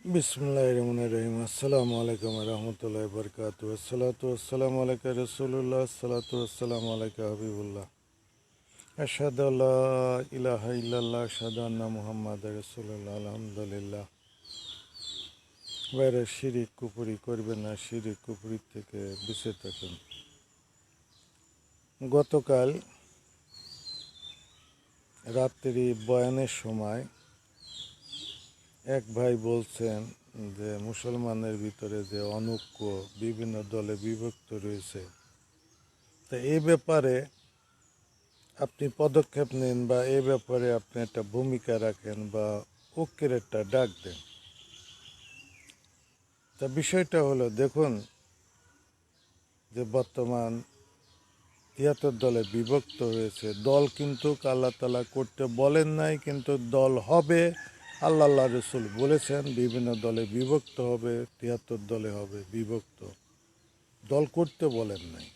বিসমিল্লাহিররহমানিররহিম। আসসালামু আলাইকুম রহমতুল্লাহ বরকাত। আসসালাতু আসসালামু আলাইকা রসুল্লাহ, আসসালাতু আসসালামু আলাইকা হাবিবুল্লাহ, আশহাদু আল্লা ইলাহা ইল্লাল্লাহ, আশহাদু আন্না মুহাম্মাদ রসুলুল্লাহ। আলহামদুলিল্লাহ। বাইরে শিরিক কুপুরি করবেন না, শিরিক কুপুরি থেকে বেঁচে থাকুন। গতকাল রাত্রি বয়ানের সময় এক ভাই বলছেন যে মুসলমানের ভিতরে যে অনৈক্য বিভিন্ন দলে বিভক্ত রয়েছে, তা এই ব্যাপারে আপনি পদক্ষেপ নেন বা এই ব্যাপারে আপনি একটা ভূমিকা রাখেন বা ঐক্যের একটা ডাক দেন। তা বিষয়টা হলো, দেখুন যে বর্তমান ৭৩ দলে বিভক্ত হয়েছে। দল কিন্তু আল্লাহ তাআলা করতে বলেন নাই, কিন্তু দল হবে। আল্লাহ রসুল বলেছেন বিভিন্ন দলে বিভক্ত হবে, ৭৩ দলে হবে বিভক্ত। দল করতে বলেন নাই।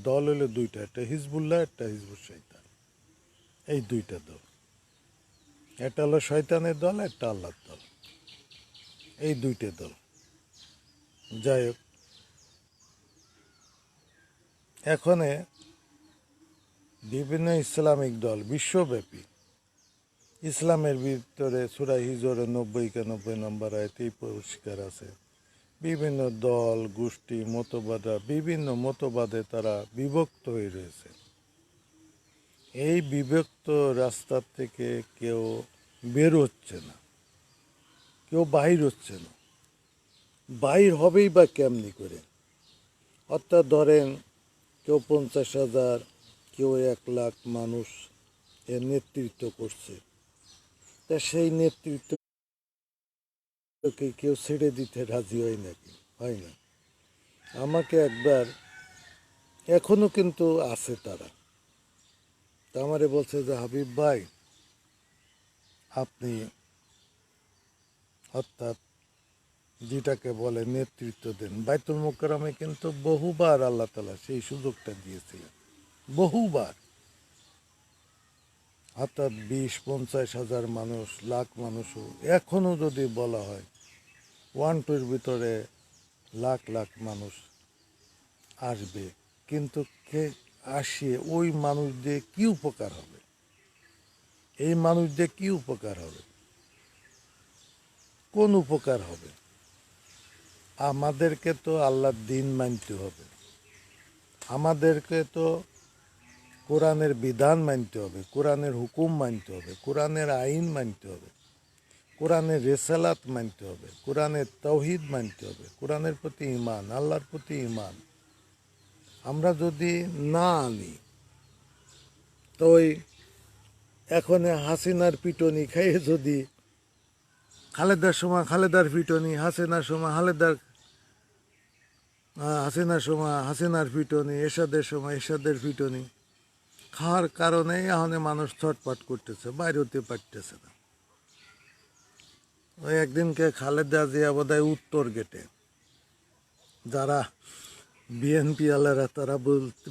দল হলো দুইটা, একটা হিজবুল্লাহ, একটা হিজবুল শয়তান। এই দুইটা দল, একটা হলো শয়তানের দল, একটা আল্লাহর দল। এই দুইটা দল। যাই হোক, এখানে বিভিন্ন ইসলামিক দল বিশ্বব্যাপী, ইসলামের ভিতরে সূরা হিজরের ৯০-৯১ নম্বর আয়াতেই পরিষ্কার আছে, বিভিন্ন দল গোষ্ঠী বিভিন্ন মতবাদে তারা বিভক্ত হয়ে রয়েছে। এই বিভক্ত রাস্তার থেকে কেউ বের হচ্ছে না, কেউ বাহির হচ্ছে না। বাহির হবেই বা কেমনি করে? অর্থাৎ ধরেন কেউ ৫০,০০০, কেউ ১,০০,০০০ মানুষ এর নেতৃত্ব করছে, তা সেই নেতৃত্বকে কেউ ছেড়ে দিতে রাজি হয় নাকি? হয় না। আমাকে একবার, এখনো কিন্তু আছে তারা, তা আমারে বলছে যে হাবিব ভাই, আপনি অর্থাৎ যেটাকে বলে নেতৃত্ব দেন। বাইতুল মোকাররমে কিন্তু বহুবার আল্লাহ তাআলা সেই সুযোগটা দিয়েছিলেন, বহুবার। অর্থাৎ ২০-৫০,০০০ মানুষ, লাখ মানুষও এখনও যদি বলা হয়, 1-2-র ভিতরে লাখ লাখ মানুষ আসবে, কিন্তু কে আসিয়ে ওই মানুষ দিয়ে কী উপকার হবে? এই মানুষ দিয়ে কী উপকার হবে? কোন উপকার হবে? আমাদেরকে তো আল্লাহর দিন মানতে হবে, আমাদেরকে তো কোরআনের বিধান মানতে হবে, কোরআনের হুকুম মানতে হবে, কোরআনের আইন মানতে হবে, কোরআনের রেসালাত মানতে হবে, কোরআনের তাওহীদ মানতে হবে, কোরআনের প্রতি ঈমান, আল্লাহর প্রতি ঈমান। আমরা যদি না আনি, তো ওই এখন হাসিনার পিটনি খাইয়ে যদি খালেদার সময় খালেদার পিটনি, হাসিনার সময় হাসিনার পিটনি, এরশাদের সময় এরশাদের পিটনি খাওয়ার কারণে এখন মানুষ ছটপট করতেছে, বাইরে হতে পারতেছে না। ওই একদিনকে খালেদা জিয়া বোধহয় উত্তর গেটে, যারা বিএনপি আলারা তারা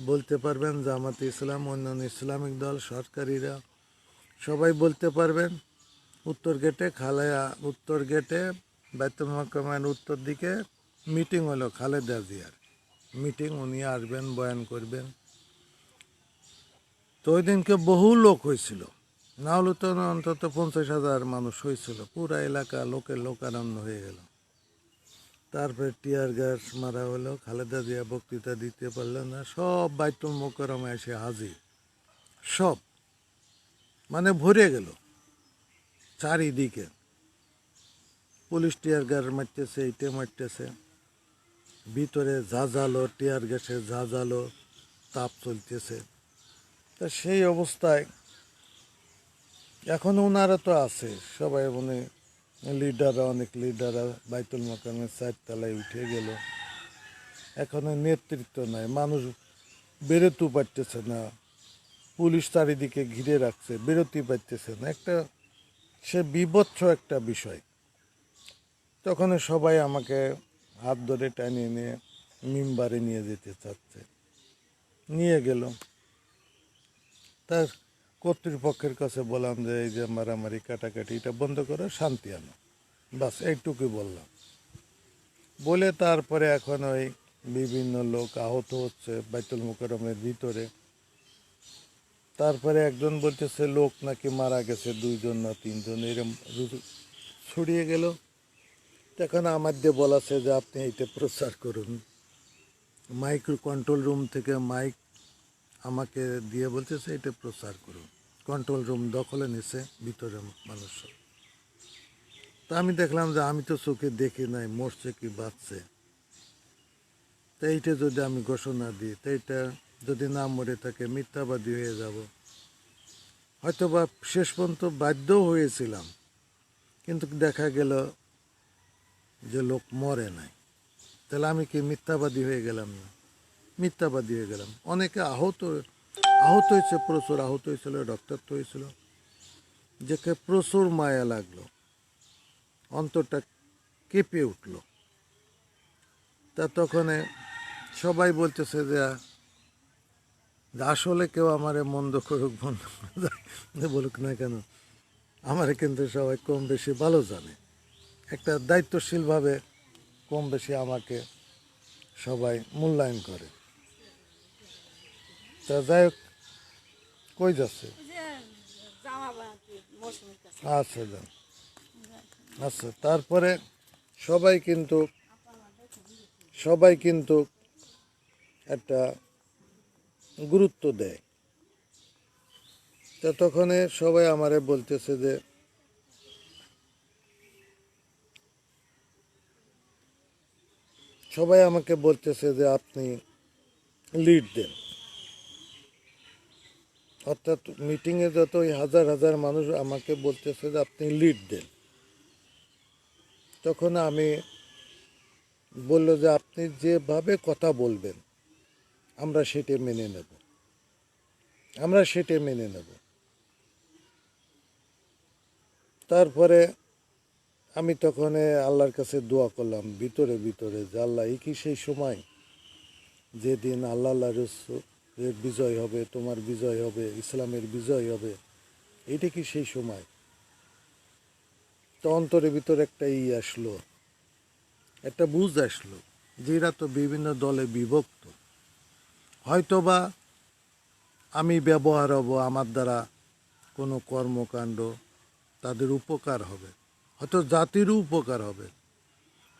বলতে পারবেন, জামাতে ইসলাম, অন্যান্য ইসলামিক দল, সরকারিরা সবাই বলতে পারবেন, উত্তর গেটে বাইতুল মোকাররমের উত্তর দিকে মিটিং হলো খালেদা জিয়ার মিটিং। উনি আসবেন, বয়ান করবেন। তো ওই দিনকে বহু লোক হয়েছিল, না হলে তো অন্তত ৫০,০০০ মানুষ হয়েছিল। পুরা এলাকা লোকের লোকারণ্য হয়ে গেল। তারপরে টিয়ার গ্যাস মারা হলো, খালেদা জিয়া বক্তৃতা দিতে পারল না, সব বাইতুল মোকাররমে এসে হাজির, সব মানে ভরে গেল চারিদিকে। পুলিশ টিয়ার গ্যাস মারতেছে, ইটে মারতেছে, ভিতরে ঝাঁঝালো, টিয়ার গ্যাসে ঝাঁঝালো তাপ চলতেছে। তা সেই অবস্থায় এখন ওনারা তো আছে সবাই, মানে অনেক লিডাররা বাইতুল মোকাররমের 4 তলায় উঠে গেল। এখনো নেতৃত্ব নাই, মানুষ বেরোতেও পারতেছে না, পুলিশ চারিদিকে ঘিরে রাখছে, বেরোতেই পারতেছে না। সে বীভৎস একটা বিষয়। তখন সবাই আমাকে হাত ধরে টানিয়ে নিয়ে মিম্বারে নিয়ে যেতে চাচ্ছে, নিয়ে গেল। তার কর্তৃপক্ষের কাছে বললাম যে এই যে মারামারি কাটাকাটি এটা বন্ধ করো, শান্তি আনো। বাস এইটুকুই বললাম। বলে তারপরে এখন ওই বিভিন্ন লোক আহত হচ্ছে বাইতুল মোকাররমের ভিতরে। তারপরে একজন বলতেছে লোক নাকি মারা গেছে, 2জন না 3জন, এরকম ছড়িয়ে গেল। তখন আমার দিয়ে বলাছে যে আপনি এইটা প্রচার করুন। মাইক্রো কন্ট্রোল রুম থেকে মাইক আমাকে দিয়ে বলতেছে এটা প্রচার করুন। কন্ট্রোল রুম দখলে নিছে ভিতরে মানুষ। তা আমি দেখলাম যে আমি তো চোখে দেখি নাই মরছে কি বাঁচছে, তো এইটা যদি আমি ঘোষণা দিই, তো এইটা যদি না মরে থাকে মিথ্যাবাদী হয়ে যাব। হয়তো বা শেষ পর্যন্ত বাধ্যও হয়েছিলাম, কিন্তু দেখা গেল যে লোক মরে নাই। তাহলে আমি কি মিথ্যাবাদী হয়ে গেলাম না? মিথ্যাবাদী হয়ে গেলাম। অনেকে আহত আহত হয়েছে, প্রচুর আহত হয়েছিল, রক্তাক্ত হয়েছিল, যাকে প্রচুর মায়া লাগলো, অন্তরটা কেঁপে উঠলো। তা তখন সবাই বলতেছে যে আসলে কেউ আমারে মন্দ করুক বন্ধ বলুক না কেন, আমারে কিন্তু সবাই কম বেশি ভালো জানে। একটা দায়িত্বশীলভাবে কম বেশি আমাকে সবাই মূল্যায়ন করে। তা যাই হোক, কই যাচ্ছে? আচ্ছা যান। আচ্ছা, তারপরে সবাই কিন্তু সবাই কিন্তু একটা গুরুত্ব দেয়। তো তখন সবাই আমারে বলতেছে যে সবাই আমাকে বলতেছে যে আপনি লিড দেন। অর্থাৎ মিটিংয়ে যত ওই হাজার হাজার মানুষ আমাকে বলতেছে যে আপনি লিড দেন। তখন আমি বলল যে আপনি যেভাবে কথা বলবেন আমরা সেটা মেনে নেব, আমরা সেটা মেনে নেব। তারপরে আমি তখন আল্লাহর কাছে দোয়া করলাম ভিতরে ভিতরে যে আল্লাহ, এই কি সেই সময় যেদিন আল্লাহ রসুলের বিজয় হবে, তোমার বিজয় হবে, ইসলামের বিজয় হবে, এইটা কি সেই সময়? তো অন্তরের ভিতরে একটা আসলো, একটা বুঝ আসলো যে এরা তো বিভিন্ন দলে বিভক্ত। হয়তোবা আমি ব্যবহার হব, আমার দ্বারা কোনো কর্মকাণ্ড তাদের উপকার হবে, হয়তো জাতিরও উপকার হবে,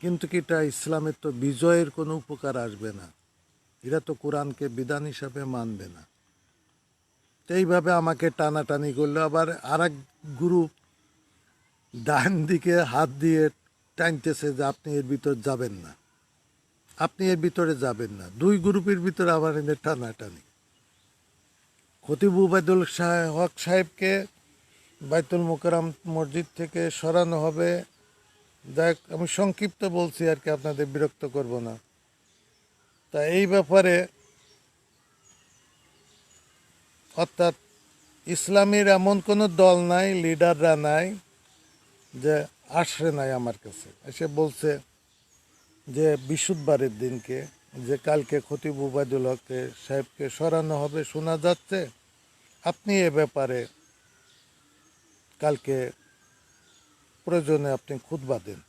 কিন্তু কি এটা ইসলামের তো বিজয়ের কোনো উপকার আসবে না। এরা তো কোরআনকে বিধান হিসাবে মানবে না। তো এইভাবে আমাকে টানাটানি করলো। আবার আর এক গ্রুপ ডান দিকে হাত দিয়ে টানতেছে যে আপনি এর ভিতর যাবেন না, আপনি এর ভিতরে যাবেন না। দুই গ্রুপের ভিতরে আবার এদের টানাটানি। খতিব উবায়দুল হক সাহেবকে বাইতুল মোকাররম মসজিদ থেকে সরানো হবে। দেখ, আমি সংক্ষিপ্ত বলছি আর কি, আপনাদের বিরক্ত করব না। তা এই ব্যাপারে অর্থাৎ ইসলামের এমন কোনো দল নাই, লিডাররা নাই যে আসে নাই আমার কাছে এসে বলছে যে বৃহস্পতিবারের দিনকে যে কালকে খতিব উবায়দুল হক সাহেবকে সরানো হবে শোনা যাচ্ছে, আপনি এ ব্যাপারে কালকে প্রয়োজনে আপনি খুতবা দেন,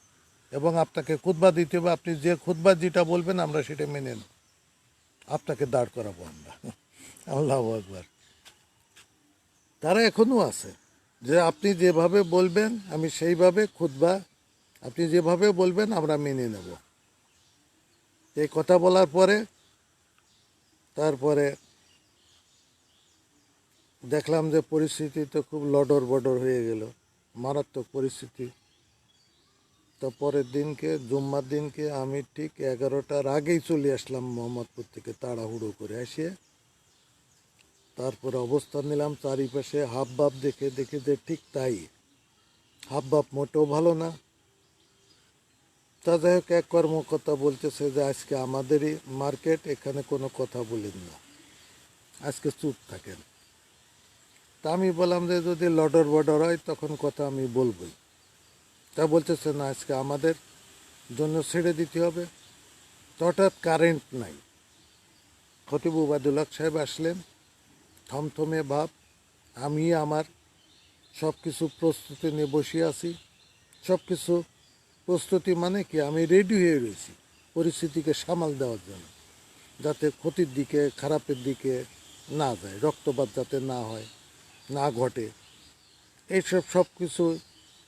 এবং আপনাকে খুতবা দিতে হবে, আপনি যে খুতবা যেটা বলবেন আমরা সেটা মেনে নেব, আপনাকে দাঁড় করাবো আমরা। আল্লাহু আকবার। তারা এখনও আছে যে আপনি যেভাবে বলবেন আমি সেইভাবে খুতবা, আপনি যেভাবে বলবেন আমরা মেনে নেব। এই কথা বলার পরে তারপরে দেখলাম যে পরিস্থিতি তো খুব লডর বডর হয়ে গেল, মারাত্মক পরিস্থিতি। তো পরের দিনকে জুম্মার দিনকে আমি ঠিক 11টার আগেই চলে আসলাম মোহাম্মদপুর থেকে, তাড়াহুড়ো করে এসে তারপরে অবস্থান নিলাম চারিপাশে। হাব ভাব দেখে দেখে যে ঠিক তাই, হাব ভাব মোটেও ভালো না। তা যাই হোক, এক কর্মকর্তা বলতেছে যে আজকে আমাদেরই মার্কেট, এখানে কোনো কথা বলেন না, আজকে চুপ থাকেন। তা আমি বললাম যে যদি লডর বডর হয় তখন কথা আমি বলবই। তা বলতেছে না, আজকে আমাদের জন্য ছেড়ে দিতে হবে। তো হঠাৎ কারেন্ট নাই। খতিব উবায়দুল হক সাহেব আসলেন, থমথমে ভাব। আমি আমার সব কিছু প্রস্তুতি নিয়ে বসে আছি, সব কিছু প্রস্তুতি মানে কি, আমি রেডি হয়ে রয়েছি পরিস্থিতিকে সামাল দেওয়ার জন্য, যাতে ক্ষতির দিকে খারাপের দিকে না যায়, রক্তপাত যাতে না হয়, না ঘটে, এইসব সব কিছু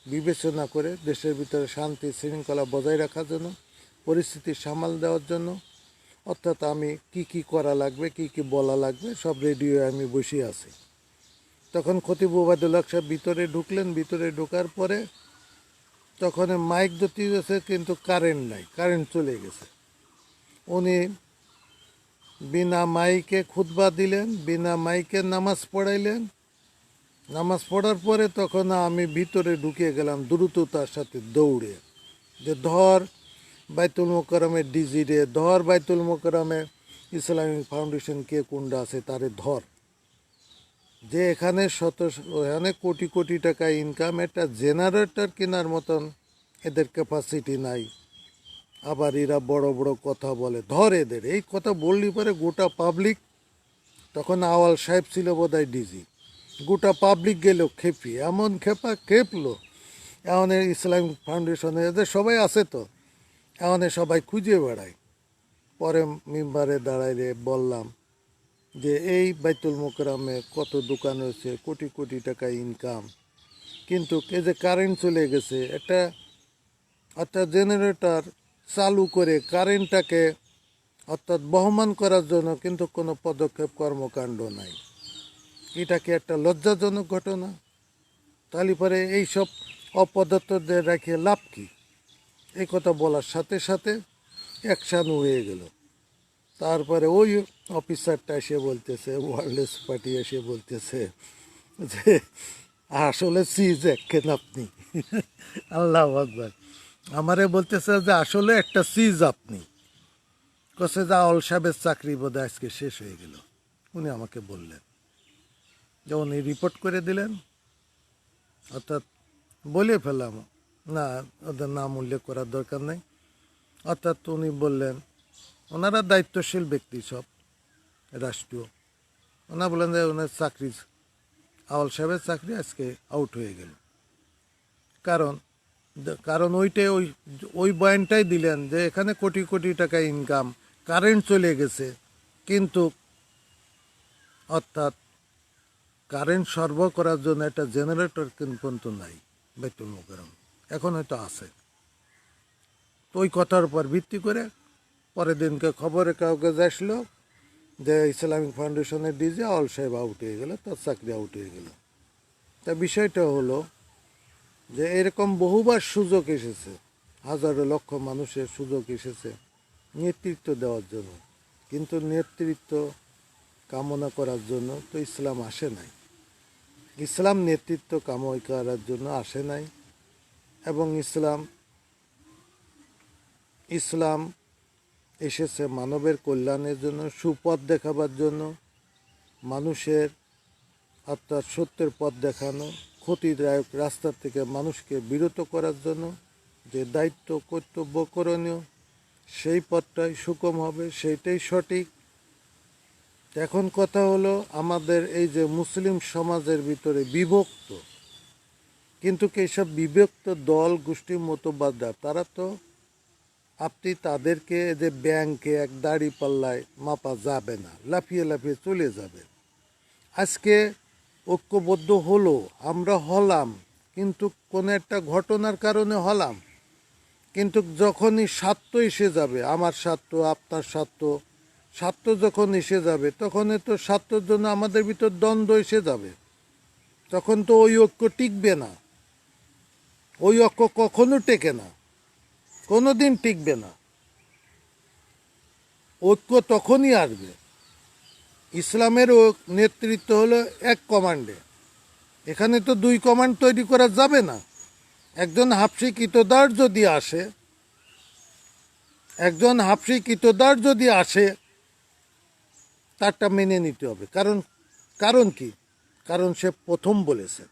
বিবেচনা করে দেশের ভিতরে শান্তি শৃঙ্খলা বজায় রাখার জন্য, পরিস্থিতি সামাল দেওয়ার জন্য, অর্থাৎ আমি কি কি করা লাগবে, কি কি বলা লাগবে, সব রেডি হয়ে আমি বসে আছি। তখন খতিব ওবায়দুল্লাহ সাহেব ভিতরে ঢুকলেন। ভিতরে ঢোকার পরে তখন মাইক ধরতে গেছে, কিন্তু কারেন্ট নাই, কারেন্ট চলে গেছে। উনি বিনা মাইকে খুতবা দিলেন, বিনা মাইকে নামাজ পড়াইলেন। নামাজ পড়ার পরে তখন আমি ভিতরে ঢুকে গেলাম দ্রুততার সাথে দৌড়ে, যে ধর বাইতুল মোকাররমের ডিজি রে, ধর বাইতুল মোকাররমে ইসলামিক ফাউন্ডেশন কে কোনটা আছে তারে ধর, যে এখানে এখানে কোটি কোটি টাকা ইনকাম, একটা জেনারেটর কেনার মতন এদের ক্যাপাসিটি নাই। আবার এরা বড় বড় কথা বলে, ধর এদের। এই কথা বললি পরে গোটা পাবলিক, তখন আওয়াল সাহেব ছিল বোধহয় ডিজি, গোটা পাবলিক গেল খেপি, এমন খেপলো। এখন ইসলামিক ফাউন্ডেশনে এদের সবাই আছে, তো এখন সবাই খুঁজে বেড়ায়। পরে মিম্বারে দাঁড়াইলে বললাম যে এই বাইতুল মোকাররমে কত দোকান হয়েছে, কোটি কোটি টাকা ইনকাম, কিন্তু এই যে কারেন্ট চলে গেছে, একটা জেনারেটর চালু করে কারেন্টটাকে অর্থাৎ বহমান করার জন্য কিন্তু কোনো পদক্ষেপ কর্মকাণ্ড নাই। এটা কি একটা লজ্জাজনক ঘটনা? তাহলে পরে এইসব অপদার্থদের রেখে লাভ কি? এই কথা বলার সাথে সাথে অ্যাকশান হয়ে গেল। তারপরে ওই অফিসারটা এসে বলতেছে, ওয়ারলেস পার্টি এসে বলতেছে যে আসলে সিজ একেন আপনি। আল্লাহ আকবার। আমারে বলতেছে যে আসলে একটা সিজ আপনি। কসে যা আওয়াল সাহেবের চাকরি বোধহয় আজকে শেষ হয়ে গেল। উনি আমাকে বললেন, যে উনি রিপোর্ট করে দিলেন, অর্থাৎ বলে ফেলাম, না ওদের নাম উল্লেখ করার দরকার নেই। অর্থাৎ উনি বললেন, ওনারা দায়িত্বশীল ব্যক্তি সব রাষ্ট্রীয়, ওনারা বললেন যে ওনার চাকরি, আওয়াল সাহেবের চাকরি আজকে আউট হয়ে গেল। কারণ ওইটাই ওই বয়ানটাই দিলেন যে এখানে কোটি কোটি টাকা ইনকাম, কারেন্ট চলে গেছে, কিন্তু অর্থাৎ কারেন্ট সরবরাহ করার জন্য একটা জেনারেটর কিন্তু নাই বাইতুল মোকাররম, এখন হয়তো আছে। তো ওই কথার উপর ভিত্তি করে পরের দিনকে খবরের কাগজ আসলো যে ইসলামিক ফাউন্ডেশনের ডিজি আওয়াল সাহেব আউট হয়ে গেল, তার চাকরি আউট হয়ে গেল। তা বিষয়টা হলো যে এরকম বহুবার সুযোগ এসেছে, হাজারো লক্ষ মানুষের সুযোগ এসেছে নেতৃত্ব দেওয়ার জন্য, কিন্তু নেতৃত্ব কামনা করার জন্য তো ইসলাম আসে নাই। ইসলাম নেতৃত্ব কামনা করার জন্য আসে নাই, এবং ইসলাম এসেছে মানবের কল্যাণের জন্য, সুপথ দেখাবার জন্য, মানুষের অর্থাৎ সত্যের পথ দেখানো, ক্ষতিদায়ক রাস্তা থেকে মানুষকে বিরত করার জন্য, যে দায়িত্ব কর্তব্য করণীয় সেই পথটাই সুগম হবে, সেইটাই সঠিক। এখন কথা হলো, আমাদের এই যে মুসলিম সমাজের ভিতরে বিভক্ত, কিন্তু এইসব বিভক্ত দল গোষ্ঠী মতবাদরা, তারা তো আপনি তাদেরকে যে ব্যাংকে এক দাড়ি পাল্লায় মাপা যাবে না, লাফিয়ে লাফিয়ে চলে যাবে। আজকে ঐক্যবদ্ধ হলো, আমরা হলাম, কিন্তু কোনো একটা ঘটনার কারণে হলাম, কিন্তু যখনই স্বার্থ এসে যাবে, আমার স্বার্থ আপনার স্বার্থ যখন এসে যাবে, তখন তো স্বার্থের জন্য আমাদের ভিতর দ্বন্দ্ব এসে যাবে, তখন তো ওই ঐক্য টিকবে না। ওই ঐক্য কখনো টেকে না, কোনো দিন টিকবে না। ঐক্য তখনই আসবে, ইসলামের নেতৃত্ব হলো এক কমান্ডে। এখানে তো দুই কমান্ড তৈরি করা যাবে না। একজন হাফসি কিতদার যদি আসে, তারটা মেনে নিতে হবে। কারণ কি? কারণ সে প্রথম বলেছে।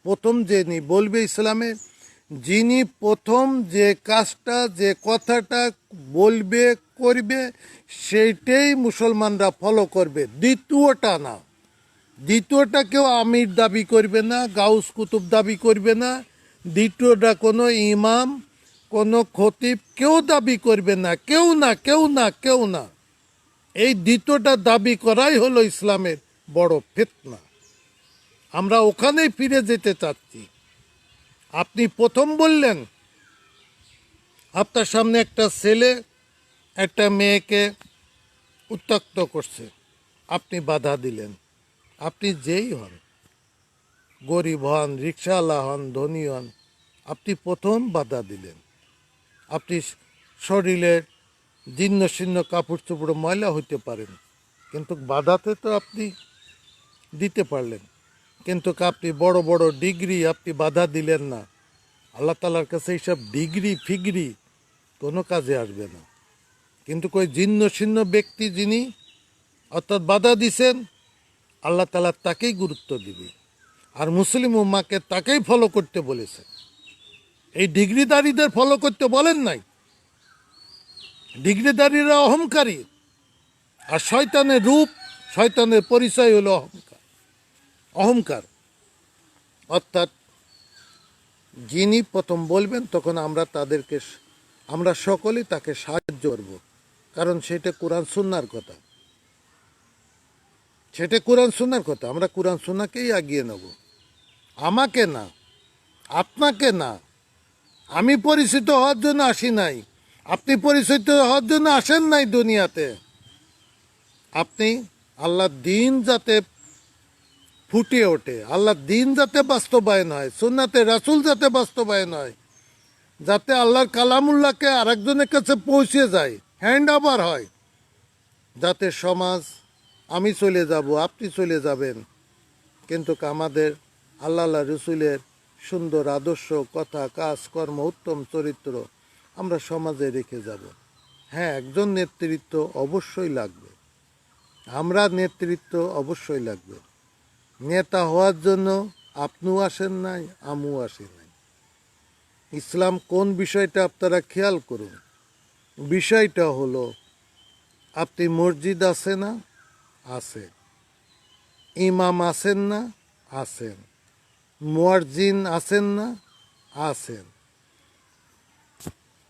প্রথম যিনি বলবে ইসলামে, যিনি প্রথম যে কাজটা, যে কথাটা বলবে, করবে, সেইটাই মুসলমানরা ফলো করবে, দ্বিতীয়টা না। দ্বিতীয়টা কেউ আমির দাবি করবে না, গাউস কুতুব দাবি করবে না, দ্বিতীয়টা কোনো ইমাম, কোনো খতিব কেউ দাবি করবে না, কেউ না, কেউ না, কেউ না। এই দ্বিতীয়টা দাবি করাই হলো ইসলামের বড় ফিতনা। আমরা ওখানেই ফিরে যেতে চাচ্ছি। আপনি প্রথম বললেন আপনার সামনে একটা ছেলে একটা মেয়েকে উত্ত্যক্ত করছে, আপনি বাধা দিলেন। আপনি যেই হন, গরিব হন, রিক্সাওয়ালা হন, ধনী হন, আপনি প্রথম বাধা দিলেন। আপনি শরীরের জীর্ণ শীর্ণ কাপড় চোপড় ময়লা হইতে পারেন, কিন্তু বাধাতে তো আপনি দিতে পারলেন। কিন্তু আপনি বড় বড় ডিগ্রি আপনি বাধা দিলেন না। আল্লাহ তালার কাছে এইসব ডিগ্রি ফিগ্রি কোনো কাজে আসবে না। কিন্তু কই জীর্ণ শীর্ণ ব্যক্তি যিনি অর্থাৎ বাধা দিছেন, আল্লাহ তালা তাকেই গুরুত্ব দিবে। আর মুসলিম উম্মাকে তাকেই ফলো করতে বলেছে। এই ডিগ্রিদারীদের ফলো করতে বলেন নাই। ডিগ্রিদারীরা অহংকারী, আর শয়তানের রূপ, শয়তানের পরিচয় হলো অহংকার। অহংকার অর্থাৎ যিনি প্রথম বলবেন তখন আমরা সকলেই তাকে সাহায্য করব, কারণ সেটা কোরআন সুন্নাহর কথা। সেটা কোরআন সুন্নাহর কথা। আমরা কোরআন সুন্নাহকেই এগিয়ে নেব, আমাকে না, আপনাকে না। আমি পরিচিত হওয়ার জন্য আসি নাই, আপনি পরিচিত হওয়ার জন্য আসেন নাই দুনিয়াতে। আপনি আল্লাহর দিন যাতে ফুটে ওঠে, আল্লাহর দিন যাতে বাস্তবায়ন হয়, সুন্নাতে রাসূল যাতে বাস্তবায়ন হয়, যাতে আল্লাহর কালামুল্লাহকে আরেকজনের কাছে পৌঁছে যায়, হ্যান্ড ওভার হয়, যাতে সমাজ, আমি চলে যাব, আপনি চলে যাবেন, কিন্তু আমাদের আল্লাহ রসুলের সুন্দর আদর্শ, কথা, কাজ, কর্ম, উত্তম চরিত্র আমরা সমাজে রেখে যাব। হ্যাঁ, একজন নেতৃত্ব অবশ্যই লাগবে, আমরা নেতৃত্ব অবশ্যই লাগবে। নেতা হওয়ার জন্য আপনিও আসেন নাই, আমিও আসি নাই। ইসলাম কোন বিষয়টা আপনারা খেয়াল করুন। বিষয়টা হলো, আপনি মসজিদ আছে না? আছে। ইমাম আছেন না? আছেন। মুয়াজ্জিন আছেন না? আছেন।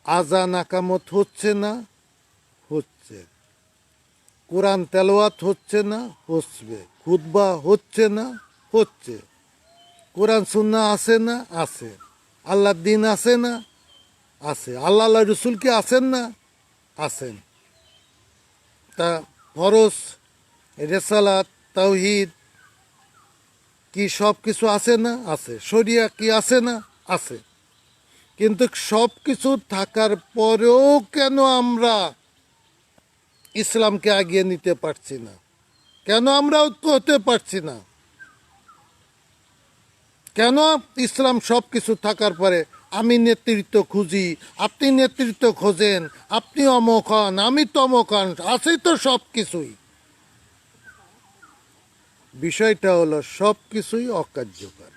আজান আকামত হচ্ছে না? হচ্ছে। কোরআন তেলাওয়াত হচ্ছে না? হচ্ছে। খুতবা হচ্ছে না? হচ্ছে। কোরআন সুন্নাহ আছে না? আছে। আল্লাহর দিন আছে না? আছে। আল্লাহ রসুল কি আছেন না? আছেন। তা ফরজ, রেসালাত, তাওহীদ কি সব কিছু আছে না? আছে। শরিয়া কি আছে না? আছে। কিন্তু সব কিছু থাকার পরেও কেন আমরা ইসলামকে আগিয়ে নিতে পারছি না? কেন আমরা ঐক্য হতে পারছি না? কেন ইসলাম সব কিছু থাকার পরে আমি নেতৃত্ব খুঁজি, আপনি নেতৃত্ব খোঁজেন, আপনি অমক হন, আমি তমক হন, আছেই তো সব কিছুই। বিষয়টা হলো সব কিছুই অকার্যকর।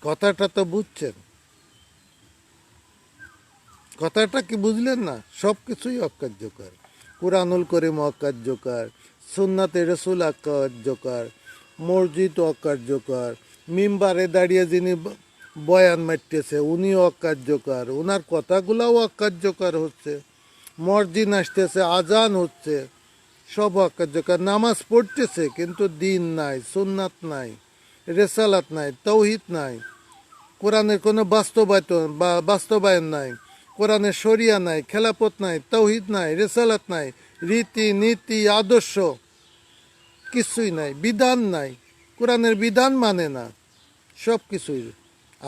কথাটা তো বুঝছেন? কথাটা কি বুঝলেন না? সব কিছুই অকার্যকর। কুরআনুল কারীম অকার্যকর, সুন্নাতে রাসূল অকার্যকর, মসজিদ অকার্যকর, মিম্বারে দাঁড়িয়ে যিনি বয়ান মারতেছে উনিও অকার্যকর, ওনার কথাগুলোও অকার্যকর হচ্ছে। মসজিদ আসতেছে, আজান হচ্ছে, সব অকার্যকর। নামাজ পড়তেছে কিন্তু দিন নাই, সুন্নাত নাই, রেসালাত নাই, তাওহীদ নাই, কোরআনের কোনো বাস্তবায়ন নাই, কোরআনের শরিয়া নাই, খেলাপথ নাই, তাওহীদ নাই, রেসালাত নাই, রীতি নীতি আদর্শ কিছুই নাই, বিধান নাই, কোরআনের বিধান মানে না, সব কিছুই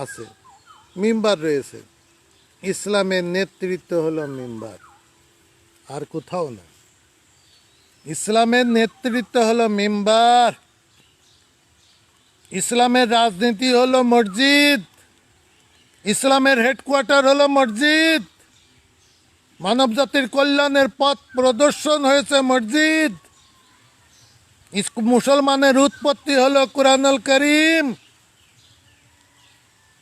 আছে। মিম্বার রয়েছে। ইসলামের নেতৃত্ব হলো মিম্বার, আর কোথাও না। ইসলামের নেতৃত্ব হলো মিম্বার। ইসলামের রাজনীতি হলো মসজিদ। ইসলামের হেডকোয়ার্টার হলো মসজিদ। মানব জাতির কল্যাণের পথ প্রদর্শন হয়েছে মসজিদ। মুসলমানের উৎপত্তি হলো কুরআনুল কারীম।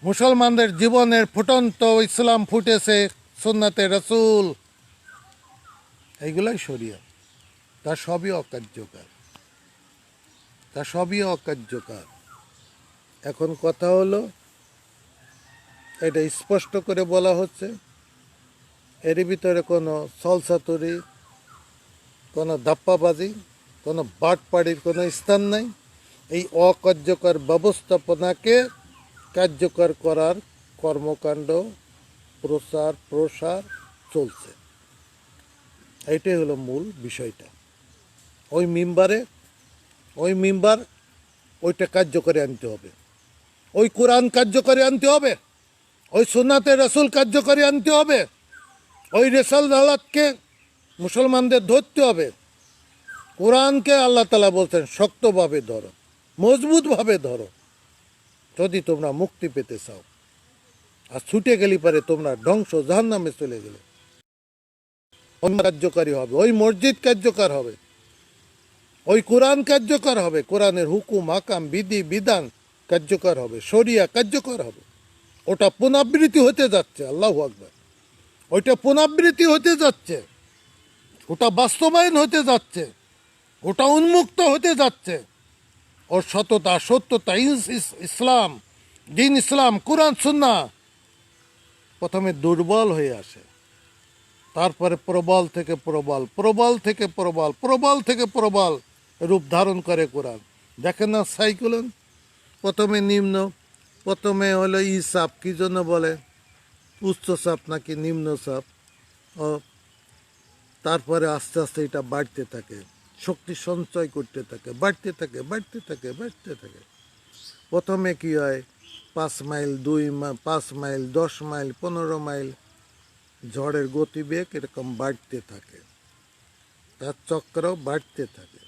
মুসলমানদের জীবনের ফুটন্ত ইসলাম ফুটেছে সুন্নাতে রাসূল। এইগুলাই শরিয়ত। তা সবই অকার্যকর, তা সবই অকার্যকর। এখন কথা হলো, এটা স্পষ্ট করে বলা হচ্ছে। এর ভিতরে কোনো ছলচাতুরি, কোনো ধাপ্পাবাজি, কোনো বাটপাড়ির কোনো স্থান নাই। এই অকার্যকর ব্যবস্থাপনাকে কার্যকর করার কর্মকাণ্ড, প্রচার প্রসার চলছে। এইটাই হলো মূল বিষয়টা। ওই মিম্বার ওইটা কার্যকরী আনতে হবে, ওই কোরআন কার্যকরী আনতে হবে, ওই সুন্নাতে রাসূল কার্যকরী আনতে হবে, ওই রেসালাতকে মুসলমানদের ধরতে হবে। কোরআনকে আল্লাহ তাআলা বলছেন শক্তভাবে ধরো, মজবুতভাবে ধরো, যদি তোমরা মুক্তি পেতে চাও। আর ছুটে গেলি পারে তোমরা ধ্বংস জাহান্নামে চলে গেলে। কার্যকারী হবে, ওই মসজিদ কার্যকর হবে, ওই কোরআন কার্যকর হবে, কোরআনের হুকুম হাকাম বিধি বিধান কার্যকর হবে, শরিয়া কার্যকর হবে। ওটা পুনরাবৃত্তি হতে যাচ্ছে। আল্লাহু আকবার। ওইটা পুনরাবৃত্তি হতে যাচ্ছে, ওটা বাস্তবায়ন হতে যাচ্ছে, ওটা উন্মুক্ত হতে যাচ্ছে। ওর সত্যতা ইসলাম, দিন ইসলাম, কোরআন সুন্নাহ প্রথমে দুর্বল হয়ে আসে, তারপরে প্রবল থেকে প্রবল, প্রবল থেকে প্রবল, প্রবল থেকে প্রবল রূপ ধারণ করে কোরআন। দেখেন না সাইক্লোন, প্রথমে নিম্ন, প্রথমে হলো চাপ, কি জন্য বলে উচ্চ চাপ নাকি নিম্ন চাপ, ও তারপরে আস্তে আস্তে এটা বাড়তে থাকে, শক্তি সঞ্চয় করতে থাকে, বাড়তে থাকে, বাড়তে থাকে, বাড়তে থাকে। প্রথমে কি হয়, 5 মাইল, 5 মাইল, 10 মাইল, 15 মাইল ঝড়ের গতিবেগ এরকম বাড়তে থাকে, তার চক্র বাড়তে থাকে,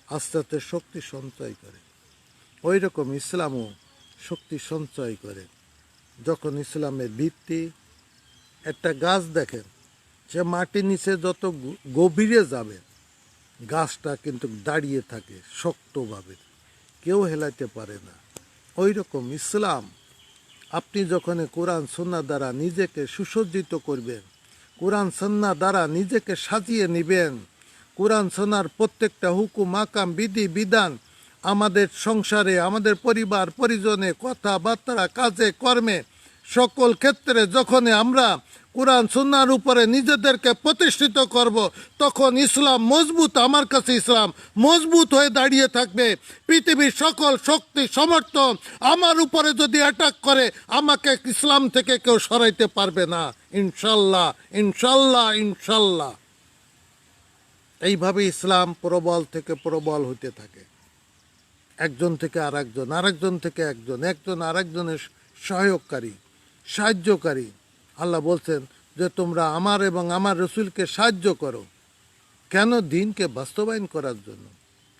আস্তে আস্তে শক্তি সঞ্চয় করে। ওই রকম ইসলামও শক্তি সঞ্চয় করে। যখন ইসলামের ভিত্তি, একটা গাছ দেখেন, সে মাটির নিচে যত গভীরে যাবে গাছটা কিন্তু দাঁড়িয়ে থাকে শক্তভাবে, কেউ হেলাইতে পারে না। ওই রকম ইসলাম, আপনি যখন কোরআন সুন্নাহ দ্বারা নিজেকে সুসজ্জিত করবেন, কোরআন সুন্নাহ দ্বারা নিজেকে সাজিয়ে নেবেন, কোরআন সুন্নাহর প্রত্যেকটা হুকুম হাকাম বিধি বিধান আমাদের সংসারে, আমাদের পরিবার পরিজনে, কথাবার্তা, কাজে কর্মে, সকল ক্ষেত্রে যখন আমরা কোরআন সুন্নাহর উপরে নিজেদেরকে প্রতিষ্ঠিত করব, তখন ইসলাম মজবুত, আমার কাছে ইসলাম মজবুত হয়ে দাঁড়িয়ে থাকবে। পৃথিবীর সকল শক্তি সমর্থন আমার উপরে যদি অ্যাটাক করে, আমাকে ইসলাম থেকে কেউ সরাইতে পারবে না, ইনশাল্লাহ, ইনশাল্লাহ, ইনশাল্লাহ। এইভাবে ইসলাম প্রবল থেকে প্রবল হতে থাকে, একজন থেকে আরেকজন, আরেকজন থেকে একজন, একজন আরেকজনের সহায়ককারী, সাহায্যকারী। আল্লাহ বলছেন যে তোমরা আমার এবং আমার রসুলকে সাহায্য করো। কেন? দিনকে বাস্তবায়ন করার জন্য,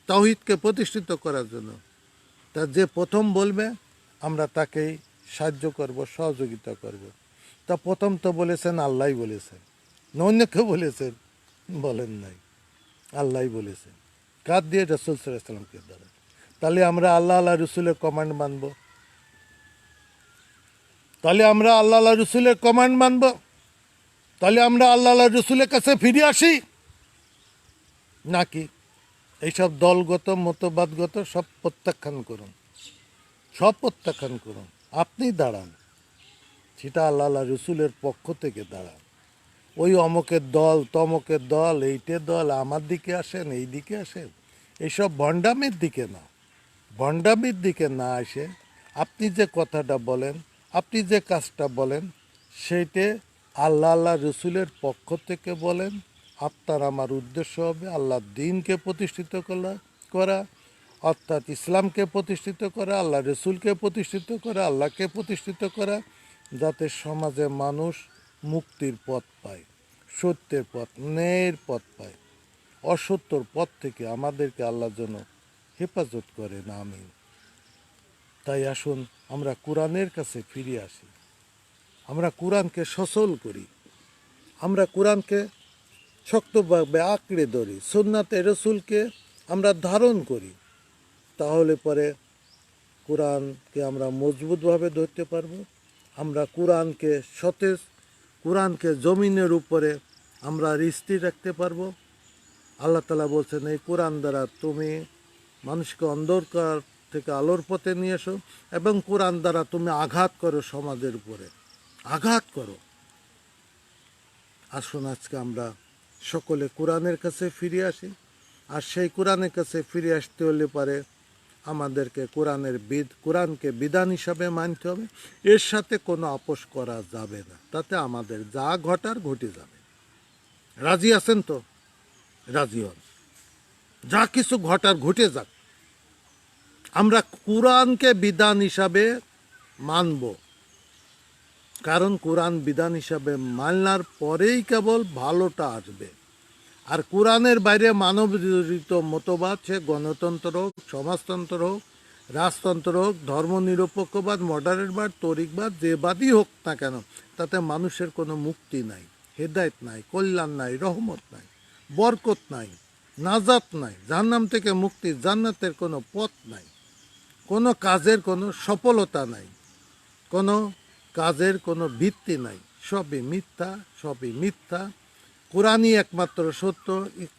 তাওহীদকে প্রতিষ্ঠিত করার জন্য। তা যে প্রথম বলবে আমরা তাকেই সাহায্য করব, সহযোগিতা করব। তা প্রথম তো বলেছেন আল্লাহই বলেছেন, অন্য কেউ বলেছেন? বলেন নাই, আল্লাহই বলেছেন। কার দিয়ে? রাসূল সাল্লাল্লাহু আলাইহি ওয়াসাল্লামকে দ্বারা। তাহলে আমরা আল্লাহ আল্লাহ রসুলের কমান্ড মানব, তাহলে আমরা আল্লাহ আল্লাহ রসুলের কমান্ড মানব, তাহলে আমরা আল্লাহ আল্লাহ রসুলের কাছে ফিরে আসি, নাকি এইসব দলগত মতবাদগত সব প্রত্যাখ্যান করুন, সব প্রত্যাখ্যান করুন। আপনি দাঁড়ান, সেটা আল্লাহ আল্লাহ রসুলের পক্ষ থেকে দাঁড়ান। ওই অমকের দল, তমকের দল, এইটের দল, আমার দিকে আসেন, এই দিকে আসেন, এইসব ভণ্ডামির দিকে না, ভণ্ডামির দিকে না এসে আপনি যে কথাটা বলেন, আপনি যে কাজটা বলেন, সেইটে আল্লাহ আল্লাহ রসুলের পক্ষ থেকে বলেন। আপনার আমার উদ্দেশ্য হবে আল্লাহর দ্বীনকে প্রতিষ্ঠিত করা, অর্থাৎ ইসলামকে প্রতিষ্ঠিত করা, আল্লাহ রসুলকে প্রতিষ্ঠিত করা, আল্লাহকে প্রতিষ্ঠিত করা, যাতে সমাজে মানুষ মুক্তির পথ পায়, সত্যের পথ, ন্যায়ের পথ পায়। অসত্যর পথ থেকে আমাদেরকে আল্লাহ যেন হেফাজত করেন, আমিন। তাই আসুন আমরা কোরআনের কাছে ফিরে আসি, আমরা কোরআনকে সচল করি, আমরা কোরআনকে শক্তভাবে আঁকড়ে ধরি, সুন্নাতে রসুলকে আমরা ধারণ করি। তাহলে পরে কোরআনকে আমরা মজবুতভাবে ধরতে পারবো। আমরা কোরআনকে সতেজ, কোরআনকে জমিনের উপরে আমরা স্থির রাখতে পারবো। আল্লাহ তাআলা বলছেন এই কোরআন দ্বারা তুমি মানুষকে অন্ধকার থেকে আলোর পথে নিয়ে এসো এবং কোরআন দ্বারা তুমি আঘাত করো সমাজের উপরে, আঘাত করো। আসুন আজকে আমরা সকলে কোরআনের কাছে ফিরে আসি। আর সেই কোরআনের কাছে ফিরে আসতে হলে পারে আমাদেরকে কোরআনকে বিধান হিসাবে মানতে হবে। এর সাথে কোনো আপোষ করা যাবে না, তাতে আমাদের যা ঘটার ঘটে যাবে। রাজি আছেন তো? রাজি হন, যা কিছু ঘটার ঘটে যাক, আমরা কোরআনকে বিধান হিসাবে মানব। কারণ কোরআন বিধান হিসাবে মানলার পরেই কেবল ভালোটা আসবে। আর কোরআনের বাইরে মানবরচিত মতবাদ, সে গণতন্ত্র হোক, সমাজতন্ত্র হোক, রাজতন্ত্র হোক, ধর্মনিরপেক্ষবাদ, মডারেটবাদ, তরিকবাদ, যে বাদই হোক না কেন, তাতে মানুষের কোনো মুক্তি নাই, হেদায়েত নাই, কল্যাণ নাই, রহমত নাই, বরকত নাই, নাজাত নাই, জাহান্নাম থেকে মুক্তি, জান্নাতের কোনো পথ নাই, কোনো কাজের কোনো সফলতা নাই, কোনো কাজের কোনো ভিত্তি নাই। সবই মিথ্যা, সবই মিথ্যা। কোরআনই একমাত্র সত্য,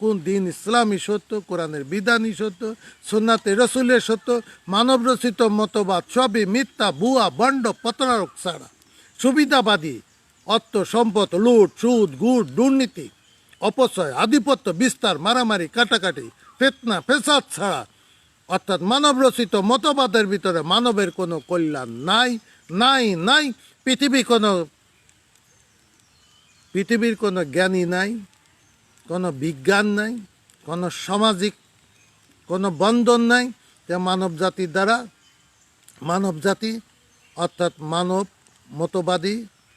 কোন দিন ইসলামই সত্য, কোরআনের বিধানই সত্য, সুন্নাতে রসুলের সত্য। মানবরচিত মতবাদ সবই মিথ্যা, ভুয়া, ভণ্ড, প্রতারক ছাড়া, সুবিধাবাদী, অর্থ সম্পদ, লুট, সুদ, ঘুষ, দুর্নীতি, অপচয়, আধিপত্য বিস্তার, মারামারি, কাটাকাটি, ফিতনা, ফেসাদ ছাড়া, অর্থাৎ মানবরচিত মতবাদের ভিতরে মানবের কোনো কল্যাণ নাই, নাই, নাই। পৃথিবীর কোনো জ্ঞানী নাই, কোনো বিজ্ঞান নাই, কোনো সামাজিক কোনো বন্ধন নাই যে মানব জাতি অর্থাৎ মানব মতবাদী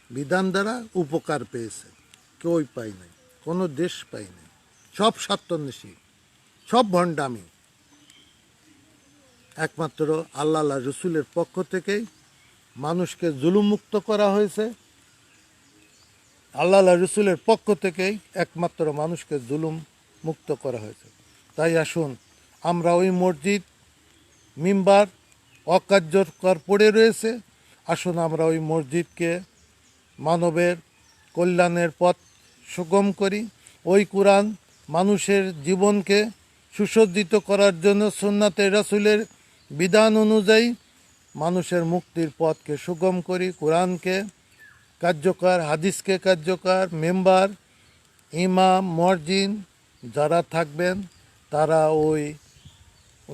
বিধান দ্বারা উপকার পেয়েছে। কেউই পায় নাই, কোনো দেশ পায় নাই। সব স্বার্থন্বেষী, সব ভণ্ডামি। একমাত্র আল্লাহ রসুলের পক্ষ থেকেই মানুষকে জুলুমমুক্ত করা হয়েছে। আল্লাহ রসুলের পক্ষ থেকেই একমাত্র মানুষকে জুলুম মুক্ত করা হয়েছে। তাই আসুন আমরা ওই মসজিদ, মিম্বার অকার্যকর পড়ে রয়েছে, আসুন আমরা ওই মসজিদকে মানবের কল্যাণের পথ সুগম করি। ওই কোরআন মানুষের জীবনকে সুসজ্জিত করার জন্য সুন্নাতে রাসূলের বিধান অনুযায়ী মানুষের মুক্তির পথকে সুগম করি। কোরআনকে কার্যকর, হাদিসকে কার্যকর, মেম্বার, ইমাম, মসজিদ যারা থাকবেন তারা ওই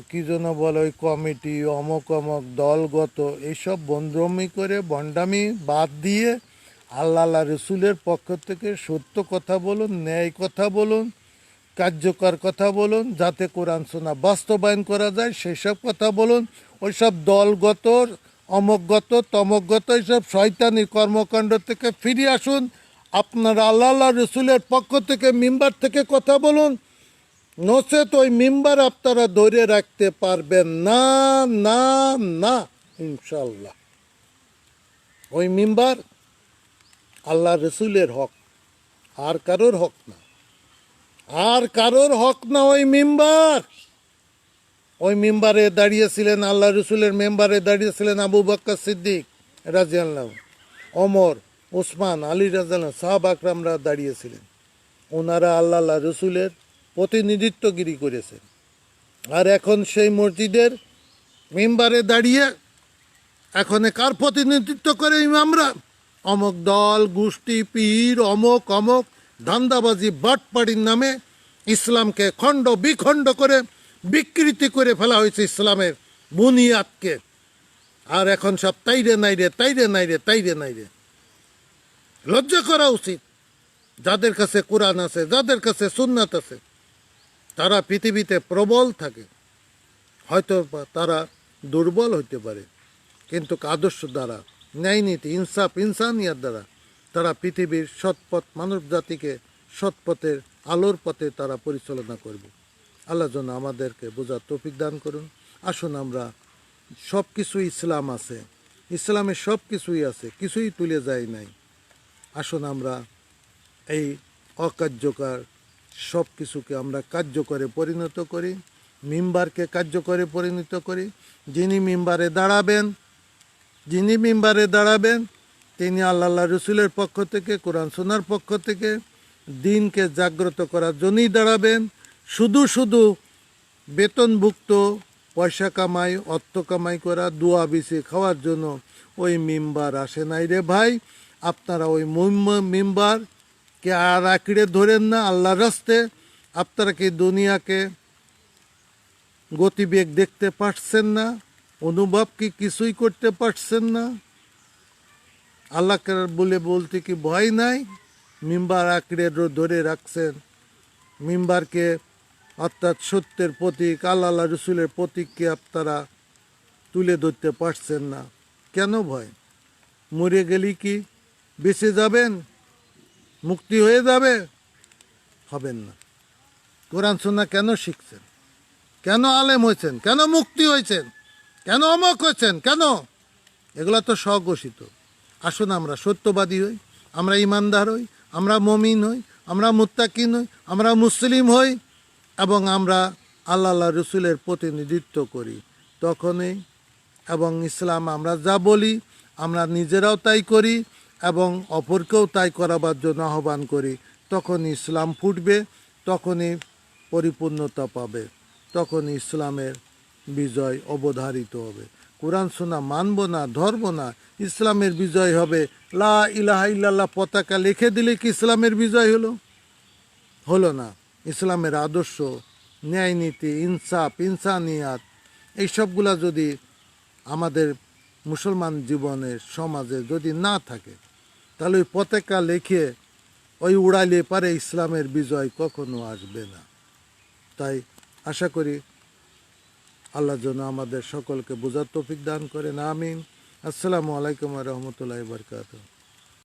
কী যেন বলে, ওই কমিটি, অমক অমক দলগত এইসব বন্ধমি করে ভণ্ডামি বাদ দিয়ে আল্লাহ রসুলের পক্ষ থেকে সত্য কথা বলুন, ন্যায় কথা বলুন, কার্যকর কথা বলুন, যাতে কোরআন সুন্নাহ বাস্তবায়ন করা যায় সেই সব কথা বলুন। ওইসব দলগত, অমকগত, তমকগত এইসব শয়তানি কর্মকাণ্ড থেকে ফিরে আসুন। আপনারা আল্লাহ রসুলের পক্ষ থেকে মিম্বার থেকে কথা বলুন, নচেত ওই মিম্বার আপনারা ধরে রাখতে পারবেন না, না, না, ইনশাল্লাহ। ওই মিম্বার আল্লাহ রসুলের হক, আর কারোর হক না, আর কারোর হক না। ওই মিম্বারে দাঁড়িয়েছিলেন, আল্লাহ রসুলের মেম্বারে দাঁড়িয়েছিলেন আবু বকর সিদ্দিক রাদিয়াল্লাহু, ওমর, ওসমান, আলী রাদিয়াল্লাহু, সাহাবা আকরামরা দাঁড়িয়েছিলেন। ওনারা আল্লাহ রসুলের প্রতিনিধিত্বগিরি করেছেন। আর এখন সেই মসজিদের মেম্বারে দাঁড়িয়ে এখন কার প্রতিনিধিত্ব করে ইমামরা? অমক দল, গোষ্ঠী, পীর, অমক অমক ধান্দাবাজি, বাটপাড়ির নামে ইসলামকে খণ্ড বিখণ্ড করে বিকৃতি করে ফেলা হয়েছে, ইসলামের বুনিয়াদকে। আর এখন সব তাইরে নাইরে, তাইরে নাইরে, তাইরে নাইরে। লজ্জা করা উচিত। যাদের কাছে কোরআন আছে, যাদের কাছে সুন্নাত আছে, তারা পৃথিবীতে প্রবল থাকে। হয়তো তারা দুর্বল হইতে পারে, কিন্তু আদর্শ দ্বারা, ন্যায় নীতি, ইনসাফ, ইনসানিয়াত দ্বারা তারা পৃথিবীর সৎপথ, মানব জাতিকে সৎপথের আলোর পথে তারা পরিচালনা করবে। আল্লাহ যেন আমাদেরকে বোঝার তৌফিক দান করুন। আসুন আমরা সব কিছু ইসলাম আছে, ইসলামে সব কিছুই আছে, কিছুই তুলে যায় নাই। আসুন আমরা এই অকার্যকর সব কিছুকে আমরা কার্যকরে পরিণত করি, মিম্বারকে কার্যকরে পরিণত করি। যিনি মিম্বারে দাঁড়াবেন তিনি আল্লাহ রসুলের পক্ষ থেকে, কোরআন সুন্নাহর পক্ষ থেকে দিনকে জাগ্রত করার জন্যই দাঁড়াবেন। শুধু বেতনভুক্ত পয়সা কামাই, অর্থ কামাই করা, দোয়া বিছে খাওয়ার জন্য ওই মিম্বার আসে নাই রে ভাই। আপনারা ওই মিম্বারকে আর আঁকড়ে ধরেন না আল্লাহর রাস্তে। আপনারা কি দুনিয়াকে গতিবেগ দেখতে পারছেন না? অনুভব কি কিছুই করতে পারছেন না? আল্লাহকে বলে বলতে কি ভয় নাই? মিম্বার আঁকড়ে ধরে রাখছেন। মিম্বারকে অর্থাৎ সত্যের প্রতীক, আল্লাহ রসুলের প্রতীককে আপনারা তুলে ধরতে পারছেন না। কেন ভয়? মরে গেলি কি বেঁচে যাবেন? মুক্তি হয়ে যাবে? হবেন না। কোরআন সুন্নাহ কেন শিখছেন? কেন আলেম হয়েছেন? কেন মুক্তি হয়েছেন? কেন অমক হয়েছেন? কেন? এগুলো তো স্বঘোষিত। আসুন আমরা সত্যবাদী হই, আমরা ইমানদার হই, আমরা মমিন হই, আমরা মুত্তাকিন হই, আমরা মুসলিম হই এবং আমরা আল্লাহ রসুলের প্রতিনিধিত্ব করি। তখনই এবং ইসলাম আমরা যা বলি আমরা নিজেরাও তাই করি এবং অপরকেও তাই করাবার জন্য আহ্বান করি। তখন ইসলাম ফুটবে, তখনই পরিপূর্ণতা পাবে, তখন ইসলামের বিজয় অবধারিত হবে। কোরআন সুন্নাহ মানব না, ধরব না, ইসলামের বিজয় হবে। লা ইলাহা ইল্লাল্লাহ পতাকা লিখে দিলে কি ইসলামের বিজয় হলো? হলো না। ইসলামের আদর্শ, ন্যায় নীতি, ইনসাফ, ইনসানিয়াত এইসবগুলা যদি আমাদের মুসলমান জীবনের সমাজে যদি না থাকে, তাহলে ওই পতাকা লিখে ওই উড়াইলে পারে ইসলামের বিজয় কখনো আসবে না। তাই আশা করি আল্লাহ যেন আমাদের সকলকে বোঝার তৌফিক দান করেন। আমিন। আসসালামু আলাইকুম ওয়া রাহমাতুল্লাহি ওয়া বারাকাতুহু।